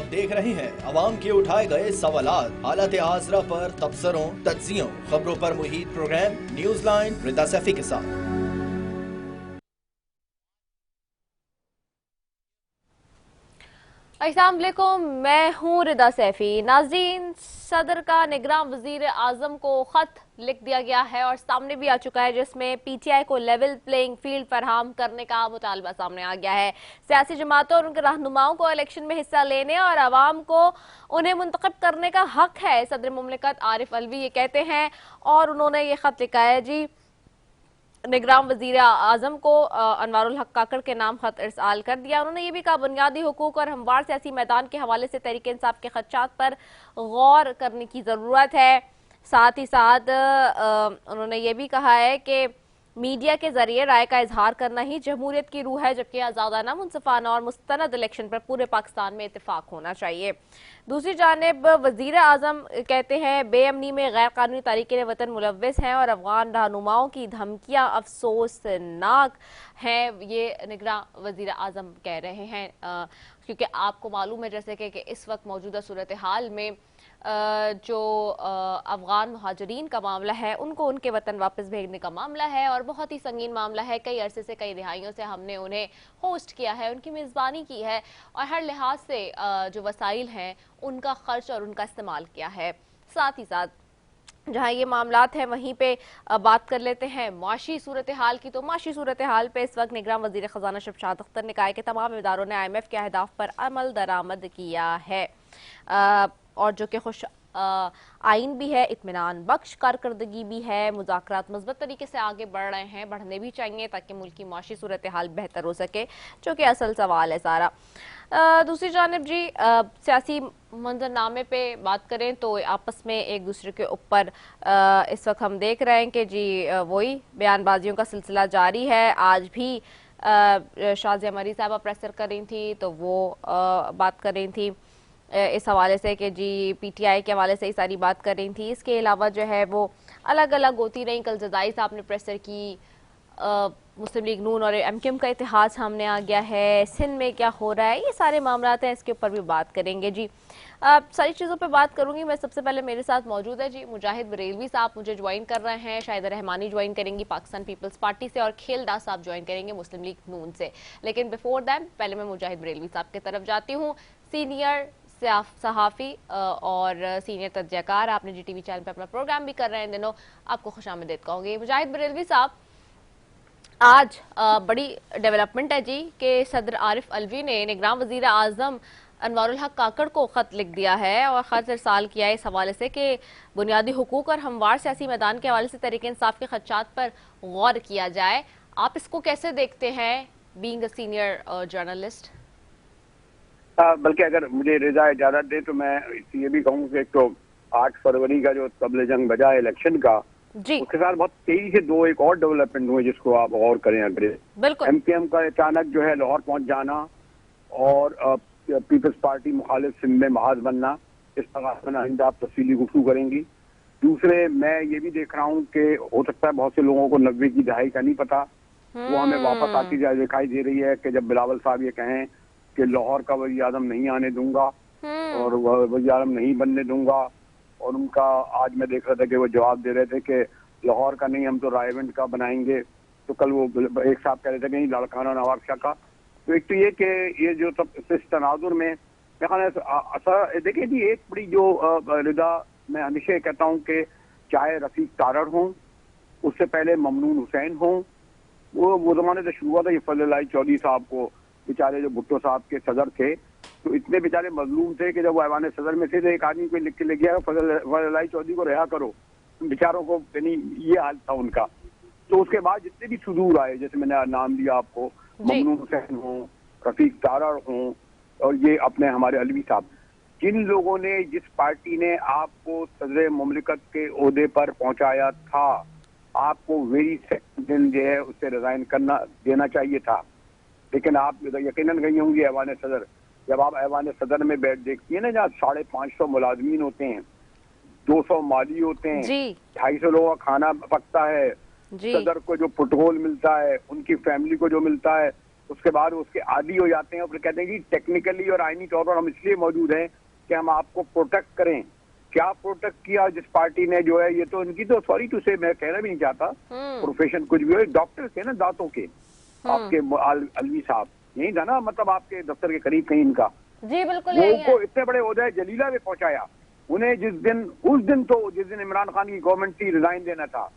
आप देख रहे हैं अवाम के उठाए गए सवालात, हालत आसरा पर तबसरों, तज्जियों, खबरों पर मुहित प्रोग्राम न्यूज लाइन रिदा सैफी के साथ। अस्सलाम वालेकुम, मैं हूँ रिदा सैफी। नाज़रीन, सदर का निगरान वजीर आजम को खत लिख दिया गया है और सामने भी आ चुका है, जिसमें पीटीआई को लेवल प्लेइंग फील्ड फराहम करने का मुतालबा सामने आ गया है। सियासी जमातों और उनके रहनुमाओं को इलेक्शन में हिस्सा लेने और आवाम को उन्हें मुंतखब करने का हक है, सदर मुमलिकत आरिफ अलवी ये कहते हैं। और उन्होंने ये खत लिखा है जी निगरान वजीर आजम को अनवारुल हक काकड़ के नाम खत इरसाल कर दिया। उन्होंने ये भी कहा बुनियादी हुकूक और हमवार सियासी मैदान के हवाले से तहरीक इंसाफ के खदशात पर गौर करने की ज़रूरत है। साथ ही साथ उन्होंने ये भी कहा है कि मीडिया के जरिए राय का इजहार करना ही जमहूरियत की रूह है, जबकि आज़ादाना, मुनसिफाना और मुस्तनद इलेक्शन पर पूरे पाकिस्तान में इत्तेफाक होना चाहिए। दूसरी जानिब वजीर आजम कहते हैं बेअमनी में गैर कानूनी तारीक़ वतन मुलव्वस हैं और अफगान रहनुमाओं की धमकियां अफसोसनाक हैं। ये निगरान वजीर आजम कह रहे हैं, क्योंकि आपको मालूम है जैसे कि इस वक्त मौजूदा सूरत हाल में जो अफगान मुहाजिरीन का मामला है, उनको उनके वतन वापस भेजने का मामला है और बहुत ही संगीन मामला है। कई अरसे से, कई दिहाइयों से हमने उन्हें होस्ट किया है, उनकी मेज़बानी की है और हर लिहाज से जो वसाइल हैं उनका खर्च और उनका इस्तेमाल किया है। साथ ही साथ जहाँ ये मामलात हैं वहीं पे बात कर लेते हैं माशी सूरत हाल की। तो माशी सूरत हाल पे इस वक्त निगरान वजीर ख़जाना शमशाद अख्तर ने कहा है कि तमाम इदारों ने IMF के अहदाफ पर अमल दरामद किया है और जो कि खुश आइन भी है, इत्मीनान बख्श कारकर्दगी भी है, मुज़ाकरात मुस्बत तरीके से आगे बढ़ रहे हैं, बढ़ने भी चाहिए ताकि मुल्क की माशी सूरत हाल बेहतर हो सके, जो कि असल सवाल है सारा। दूसरी जानिब जी सियासी मंजरनामे पे बात करें तो आपस में एक दूसरे के ऊपर इस वक्त हम देख रहे हैं कि जी वही बयानबाजियों का सिलसिला जारी है। आज भी शाज़िया मरी साहबा प्रेसर कर रही थी तो वो बात कर रही थी इस हवाले से कि जी PTI के हवाले से ही सारी बात कर रही थी। इसके अलावा जो है वो अलग अलग होती रही। कल जज़ाई साहब ने प्रेसर की, मुस्लिम लीग नून और MKM का इतिहाद सामने आ गया है, सिंध में क्या हो रहा है, ये सारे मामलात हैं, इसके ऊपर भी बात करेंगे जी। सारी चीज़ों पे बात करूंगी मैं। सबसे पहले मेरे साथ मौजूद है जी मुजाहिद बरेलवी साहब, मुझे ज्वाइन कर रहे हैं। शाहिदा रहमानी ज्वाइन करेंगी पाकिस्तान पीपल्स पार्टी से और खेलदास साहब ज्वाइन करेंगे मुस्लिम लीग नून से। लेकिन बिफोर दैट पहले मैं मुजाहिद बरेलवी साहब की तरफ जाती हूँ। सीनियर सहाफ़ी और सीनियर तज्ज़ियाकार, आपने GTV चैनल पर अपना प्रोग्राम भी कर रहे हैं दिनों, आपको खुशामदीद कहूँगी। मुजाहिद बरेलवी साहब, आज बड़ी डेवलपमेंट है जी कि सदर आरिफ अलवी ने निगरान वजीर आजम अनवारुल हक काकड़ को खत लिख दिया है और खत इरसाल किया है इस हवाले से कि बुनियादी हुकूक और हमवार सियासी मैदान के हवाले से तहरीक इंसाफ के खदशात पर गौर किया जाए। आप इसको कैसे देखते हैं बीइंग अ सीनियर जर्नलिस्ट? बल्कि अगर मुझे रिजा इजाजत दे तो मैं ये भी कहूँ कि एक तो 8 फरवरी का जो तबले जंग बजा है इलेक्शन का, उसके साथ बहुत तेजी से दो एक और डेवलपमेंट हुए जिसको आप गौर करें। अगर MKM का अचानक जो है लाहौर पहुंच जाना और पीपल्स पार्टी मुखालिफ सिंध में महाज बनना, इस तरह में आइंदा आप तफसीली गुफ्तगू करेंगी। दूसरे, मैं ये भी देख रहा हूँ कि हो सकता है बहुत से लोगों को 90 की दहाई का नहीं पता, वो हमें वापस आती दिखाई दे रही है कि जब बिलावल साहब ये कहें कि लाहौर का वज़ीर आज़म नहीं आने दूंगा और वज़ीर आज़म नहीं बनने दूंगा, और उनका आज मैं देख रहा था कि वो जवाब दे रहे थे कि लाहौर का नहीं, हम तो रायवेंड का बनाएंगे। तो कल वो एक साहब कह रहे थे कि नहीं, लाड़काना नवाब शाह का। तो एक तो ये कि ये जो सब इस तनाजुर में असर देखिए जी, एक बड़ी जो रिदा, मैं हमेशा कहता हूँ कि चाहे रफीक तारड़ हों, उससे पहले ममनून हुसैन हों, वो ज़माने से शुरू हुआ था ये फजल चौधरी साहब को, बेचारे जो भुट्टो साहब के सदर थे, तो इतने बेचारे मजलूम थे कि जब वो ऐवान सदर में थे तो एक आदमी को लिख के ले गया फजल चौधरी को रिहा करो, बेचारों को, यानी ये हाल था उनका। तो उसके बाद जितने भी सुदूर आए, जैसे मैंने नाम दिया आपको, ममनून हुसैन हों, रफीक तारड़ हों और ये अपने हमारे अलवी साहब, जिन लोगों ने, जिस पार्टी ने आपको सदर मुमलिकत के ओहदे पर पहुंचाया था, आपको वेरी सेकंड दिन जो है उससे रिजाइन करना देना चाहिए था। लेकिन आप यकीनन गई होंगी ऐवान सदर, जब आप ऐवान सदर में बैठ देखती है ना, जहाँ 550 मुलाजमीन होते हैं, 200 माली होते हैं, 250 लोगों का खाना पकता है, सदर को जो प्रोटोकॉल मिलता है, उनकी फैमिली को जो मिलता है, اس کے بعد اس کے عادی ہو جاتے ہیں اور پھر کہتے ہیں کہ ٹیکنیکلی اور آئینی طور پر ہم اس لیے موجود ہیں کہ ہم آپ کو پروٹیکٹ کریں. کیا پروٹیکٹ کیا جس پارٹی نے جو ہے, یہ تو ان کی تو سوری ٹو سے میں کہنا بھی نہیں چاہتا, پروفیشن کچھ بھی ہو, ڈاکٹر تھے نا دانتوں کے آپ کے الوی صاحب, یہی تھا نا, مطلب آپ کے دفتر کے قریب کہیں ان کا. جی بالکل, وہ کو اتنے بڑے عہدے جلیلہ میں پہنچایا. انہیں جس دن عمران خان کی گورنمنٹ تھی ریزائن دینا تھا,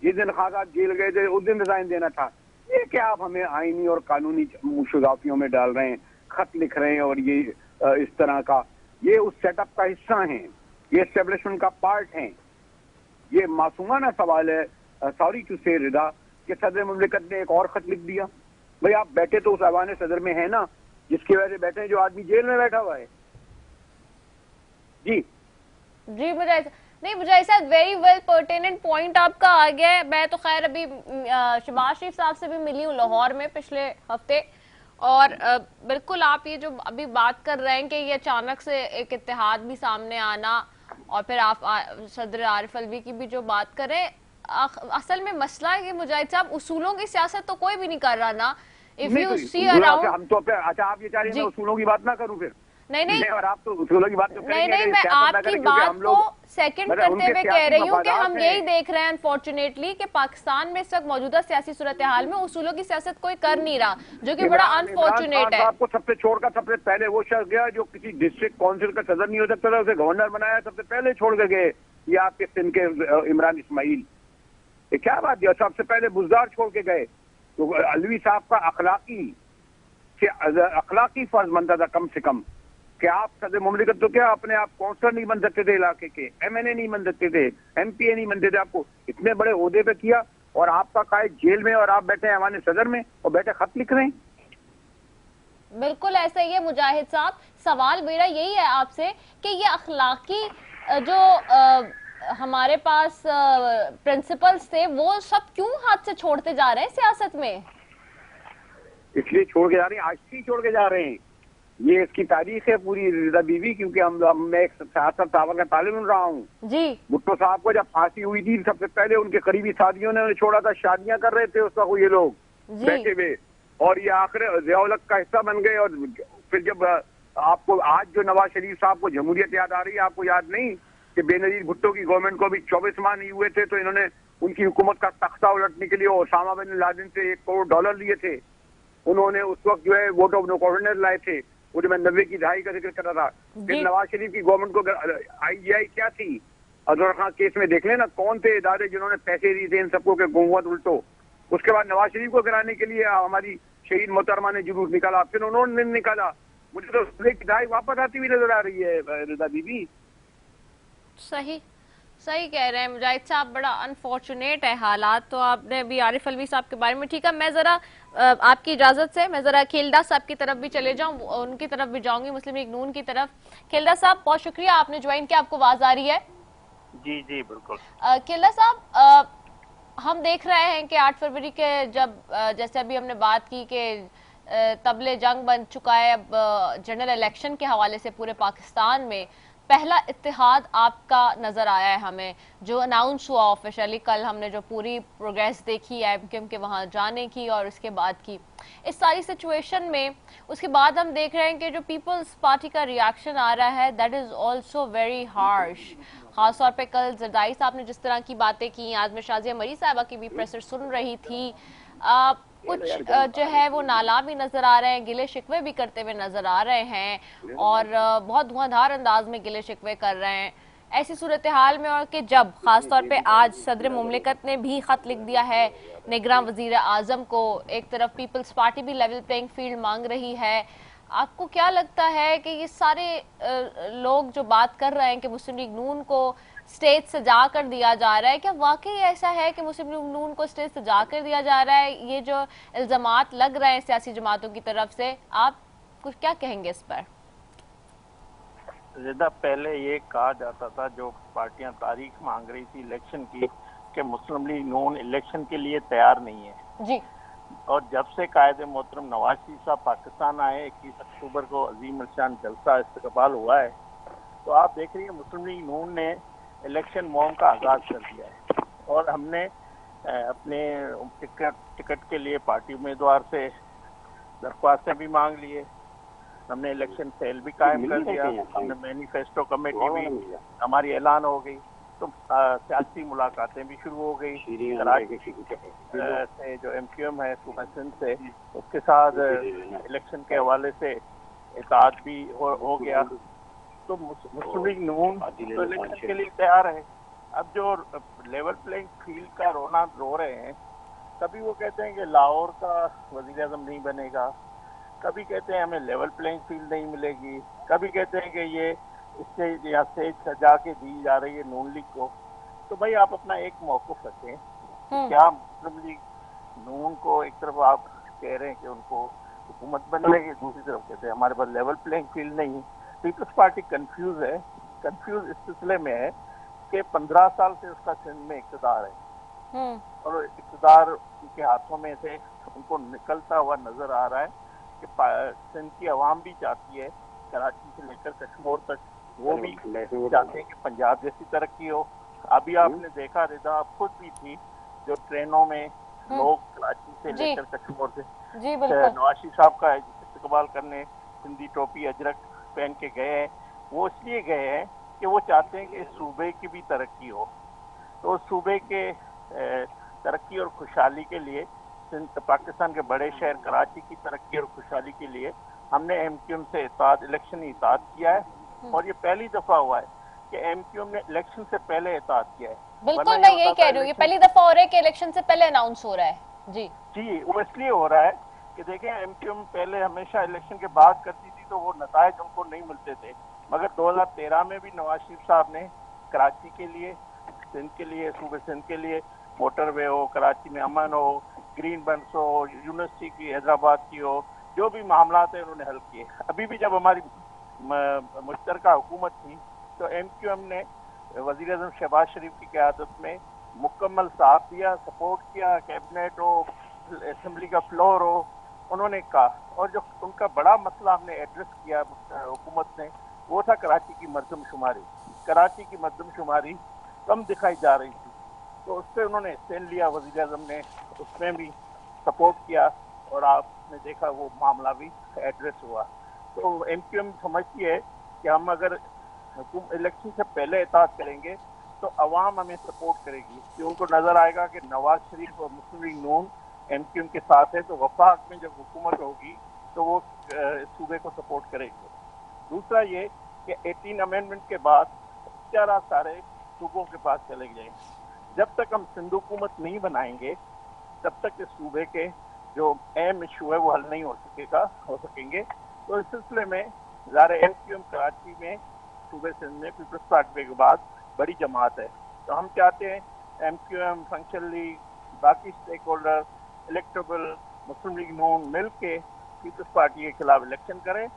جس دن خان صاحب جیل گئے تھے اس دن ریزائن دینا تھا. یہ کیا آپ ہمیں آئینی اور قانونی شگافیوں میں ڈال رہے ہیں, خط لکھ رہے ہیں, اور یہ اس طرح کا, یہ اس سیٹ اپ کا حصہ ہیں, یہ اسٹیبلشمنٹ کا پارٹ ہیں. یہ معصومانہ سوال ہے, سوری ٹو سے رضا, کہ صدر مملکت نے ایک اور خط لکھ دیا. بھئی آپ بیٹھے تو اس ایوان صدر میں ہیں نا, جس کی وجہ سے بیٹھے ہیں جو آدمی جیل میں بیٹھا ہوا ہے. جی مجھے ایسا ویری ویل پرٹیننٹ پوائنٹ آپ کا آ گیا ہے. میں تو خیر ابھی شہباز شریف صاحب سے بھی ملی ہوں لاہور میں پچھلے ہفتے, اور بالکل آپ یہ جو ابھی بات کر رہے ہیں کہ یہ اچانک سے ایک اتحاد بھی سامنے آنا, اور پھر آپ صدر عارف الوی کی بھی جو بات کریں, اصل میں مسئلہ ہے کہ مجاہد صاحب اصولوں کی سیاست تو کوئی بھی نہیں کر رہا نا. If you see around, ہم تو اچھا آپ یہ چاہ رہے ہیں میں اصولوں کی بات نہ کروں پھر, نہیں اور آپ تو اصولوں کی بات تو کریں گے, نہیں, میں آپ کی بات کو سیکنڈ کرتے ہوئے کہہ رہی ہوں کہ ہم یہی دیکھ رہے ہیں انفارچونیٹلی کہ پاکستان میں اس وقت موجودہ سیاسی صورتحال میں اصولوں کی سیاست کوئی کر نہیں رہا, جو کہ بڑا انفارچونیٹ ہے. آپ کو سب سے چھوڑ کر سب سے پہلے وہ شخص گیا جو کسی ڈسٹرکٹ کونسل کا صدر نہیں ہو سکتا تھا, اسے گورنر بنایا, سب سے پہلے چھوڑ کے گئے. یہ آپ کے سندھ کے عمران اسماعیل, یہ کیا بات ہے, سب سے پہلے بزدار چھوڑ کے گئے. تو الوی صاحب کا اخلاقی فرض بنتا تھا کم سے کم کہ آپ صدر مملکت تو کیا اپنے آپ کونسلر نہیں بن سکتے تھے, علاقے کے ایم این اے نہیں بن سکتے تھے, ایم پی اے نہیں بنتے تھے. آپ کو اتنے بڑے عہدے پہ کیا, اور آپ کا قائد جیل میں, اور آپ بیٹھے ہیں ایوان صدر میں اور بیٹھے خط لکھ رہے ہیں. بالکل ایسا ہی ہے مجاہد صاحب. سوال میرا یہی ہے آپ سے کہ یہ اخلاقی جو ہمارے پاس پرنسپلز تھے وہ سب کیوں ہاتھ سے چھوڑتے جا رہے ہیں سیاست میں؟ اس لیے چھوڑ کے جا رہے ہیں, آج سے چھوڑ کے جا رہے ہیں. یہ اس کی تاریخ ہے پوری رضا بیوی, کیونکہ میں ایک 67 کا طالب علم رہا ہوں. جی, بھٹو صاحب کو جب پھانسی ہوئی تھی سب سے پہلے ان کے قریبی ساتھیوں نے انہیں چھوڑا تھا, شادیاں کر رہے تھے اس وقت یہ لوگ بیٹھے ہوئے, اور یہ آخر ضیاء الحق کا حصہ بن گئے. اور پھر جب آپ کو آج جو نواز شریف صاحب کو جمہوریت یاد آ رہی ہے, آپ کو یاد نہیں کہ بے نظیر بھٹو کی گورنمنٹ کو بھی 24 ماہ نہیں ہوئے تھے تو انہوں نے ان کی حکومت کا تختہ الٹنے کے لیے اسامہ بن لادن سے $1 کروڑ لیے تھے. انہوں نے اس وقت جو ہے ووٹ آف نو کانفیڈنس لائے تھے, وہ جو میں 90 کی دہائی کا ذکر کر رہا تھا. پھر نواز شریف کی گورنمنٹ کو IGI کیا تھی, عبدالرحمان خان کیس میں دیکھ لیں نا, کون تھے ادارے جنہوں نے پیسے دیے تھے ان سب کو کہ گنگوت الٹو. اس کے بعد نواز شریف کو گرانے کے لیے ہماری شہید محترمہ نے جلوس نکالا, پھر انہوں نے نکالا. مجھے تو دہائی واپس آتی ہوئی نظر آ رہی ہے رضا بی. صحیح کہہ رہے ہیں مجاہد صاحب, بڑا انفارچونیٹ ہے حالات. تو آپ نے ابھی عارف الوی صاحب کے بارے میں, ٹھیک ہے, میں ذرا آپ کی اجازت سے میں ذرا کھیلدہ صاحب کی طرف بھی چلے جاؤں, ان کی طرف بھی جاؤں گی, مسلم لیگ نون کی طرف. کھیلدہ صاحب بہت شکریہ, آپ نے جوائن کیا, آپ کو آواز آ رہی ہے؟ جی جی بالکل. کھیلدہ صاحب, ہم دیکھ رہے ہیں کہ 8 فروری کے جب جیسے ابھی ہم نے بات کی کہ طبل جنگ بن چکا ہے اب جنرل الیکشن کے حوالے سے پورے پاکستان میں, پہلا اتحاد آپ کا نظر آیا ہے ہمیں جو اناؤنس ہوا آفیشلی. کل ہم نے جو پوری پروگریس دیکھی ہے ایم کے وہاں جانے کی اور اس کے بعد کی, اس ساری سچویشن میں اس کے بعد ہم دیکھ رہے ہیں کہ جو پیپلز پارٹی کا ریاکشن آ رہا ہے that is also very harsh. خاص طور پہ کل زرداری صاحب نے جس طرح کی باتیں کی, آج میں شازیہ مری صاحبہ کی بھی پریسر سن رہی تھی, کچھ جو ہے وہ نالا بھی نظر آ رہے ہیں, گلے شکوے بھی کرتے ہوئے نظر آ رہے ہیں, اور بہت دھواں دھار انداز میں گلے شکوے کر رہے ہیں. ایسی صورتحال میں, اور کہ جب خاص طور پہ آج صدر مملکت نے بھی خط لکھ دیا ہے نگراں وزیر اعظم کو, ایک طرف پیپلز پارٹی بھی لیول پلینگ فیلڈ مانگ رہی ہے, آپ کو کیا لگتا ہے کہ یہ سارے لوگ جو بات کر رہے ہیں کہ مسلم لیگ نون کو اسٹیج سجا کر دیا جا رہا ہے, کیا واقعی ایسا ہے کہ مسلم لیگ نون کو اسٹیج سجا کر دیا جا رہا ہے؟ یہ جو الزامات لگ رہے ہیں سیاسی جماعتوں کی طرف سے, آپ کچھ کیا کہیں گے اس پر؟ زیادہ پہلے یہ کہا جاتا تھا جو پارٹیاں تاریخ مانگ رہی تھی الیکشن کی کہ مسلم لیگ نون الیکشن کے لیے تیار نہیں ہے جی, اور جب سے قائد محترم نواز شریف صاحب پاکستان آئے 21 اکتوبر کو عظیم الشان جلسہ استقبال ہوا ہے, تو آپ دیکھ رہی ہیں مسلم لیگ نون نے الیکشن مہم کا آغاز کر دیا ہے, اور ہم نے اپنے ٹکٹ کے لیے پارٹی امیدوار سے दरख्वास्तें भी मांग लिए, हमने इलेक्शन सेल भी कायम कर दिया, हमने मैनिफेस्टो कमेटी भी, हमारी ऐलान हो गई, तो सियासी मुलाकातें भी शुरू हो गई। कराची से जो MQM है सूबा सिंध से, उसके साथ इलेक्शन के हवाले से इत्तेहाद भी हो गया। तो मुस्लिम लीग नून तो इलेक्शन के लिए तैयार है। अब जो लेवल प्लेइंग फील्ड का रोना रो रहे हैं, कभी वो कहते हैं कि लाहौर का वजीर आज़म नहीं बनेगा, कभी कहते हैं हमें लेवल प्लेइंग फील्ड नहीं मिलेगी, कभी कहते हैं कि ये इससे या स्टेज सजा के दी जा रही है नून लीग को। तो भाई आप अपना एक मौक़िफ़ रखें, क्या मुस्लिम लीग नून को एक तरफ आप कह रहे हैं कि उनको हुकूमत बनेगी, दूसरी तरफ कहते हैं हमारे पास लेवल प्लेइंग फील्ड नहीं है। पीपल्स पार्टी कंफ्यूज है, कंफ्यूज इस सिलसिले में है कि 15 साल से उसका सिंध में इक़्तिदार है और इक़्तिदार उनके हाथों में से उनको निकलता हुआ नजर आ रहा है कि सिंध की आवाम भी चाहती है कराची से लेकर कश्मीर तक, वो भी चाहते हैं कि पंजाब जैसी तरक्की हो। अभी आपने देखा, रिदा आप खुद भी थी, जो ट्रेनों में लोग कराची से लेकर कश्मीर से नवाज शरीफ साहब का इस्तकबाल करने सिंधी टोपी अजरक पहन के गए हैं, वो इसलिए गए हैं कि वो चाहते हैं कि इस सूबे की भी तरक्की हो। तो उस सूबे के तरक्की और खुशहाली के लिए, पाकिस्तान के बड़े शहर कराची की तरक्की और खुशहाली के लिए हमने MQM से इलेक्शन इत्तेहाद किया है। और ये पहली दफा हुआ है कि MQM ने इलेक्शन से पहले इत्तेहाद किया है। बिल्कुल, मैं यही कह रही हूँ, ये पहली दफा हो रहा है कि इलेक्शन से पहले अनाउंस हो रहा है। जी, वो इसलिए हो रहा है कि देखें, MQM पहले हमेशा इलेक्शन के बाद करती थी तो वो नतायज उनको नहीं मिलते थे, मगर 2013 में भी नवाज शरीफ साहब ने कराची के लिए, सिंध के लिए, सूबे सिंध के लिए मोटरवे हो, कराची में अमन हो, ग्रीन बंस हो, यूनिवर्सिटी की हैदराबाद की हो, जो भी मामला थे उन्होंने हल किए। अभी भी जब हमारी मुश्तरका हुकूमत थी तो MQM ने वज़ीर आज़म शहबाज शरीफ की क़यादत में मुकम्मल साथ दिया, सपोर्ट किया, कैबिनेट हो, असेंबली का फ्लोर हो, उन्होंने कहा। और जो उनका बड़ा मसला हमने एड्रेस किया हुकूमत ने, वो था कराची की मरदमशुमारी। कराची की मरदमशुमारी कम दिखाई जा रही थी, तो उस पर उन्होंने स्टैंड लिया, वज़ीर आज़म ने उसमें भी सपोर्ट किया और आपने देखा वो मामला भी एड्रेस हुआ। तो MQM समझती है कि हम अगर इलेक्शन से पहले इत्तेहाद करेंगे तो अवाम हमें सपोर्ट करेगी, कि उनको नजर आएगा कि नवाज शरीफ और मुस्लिम लीग नून MQM के साथ है, तो वफाक में जब हुकूमत होगी तो वो सूबे को सपोर्ट करेगी। दूसरा ये कि 18 अमेंडमेंट के बाद इख्तियार सारे सूबों के पास चले जाएंगे। जब तक हम सिंध हुकूमत नहीं बनाएंगे तब तक इस सूबे के जो अहम इशू है वो हल नहीं हो सकेंगे। तो इस सिलसिले में ज़ाहिर MQM कराची में, सूबे सिंध में पीपल्स पार्टी के बाद बड़ी जमात है, तो हम चाहते हैं MQM, फंक्शन लीग, बाकी स्टेक होल्डर, इलेक्टेबल, मुस्लिम लीग नून मिल के पीपल्स पार्टी के खिलाफ इलेक्शन करें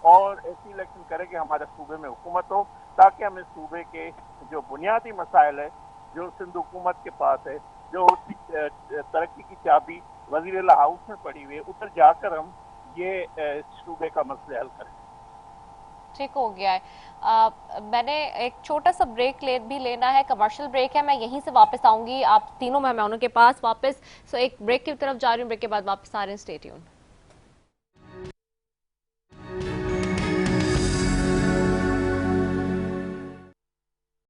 और ऐसी इलेक्शन करें कि हमारे सूबे में हुकूमत हो, ताकि हम इस सूबे के जो बुनियादी मसाइल है जो सिंध हुकूमत के पास है, जो उसकी तरक्की की चाबी वज़ीर हाउस में पड़ी हुई है, उधर जाकर हम ये सूबे का मसला हल करें। ठीक हो गया है। मैंने एक छोटा सा ब्रेक भी लेना है, कमर्शियल ब्रेक है, मैं यहीं से वापस आऊंगी आप तीनों मेहमानों के पास वापस। सो एक ब्रेक की तरफ जा रही हूँ, ब्रेक के बाद वापस आ रहे हैं, स्टे ट्यून्ड।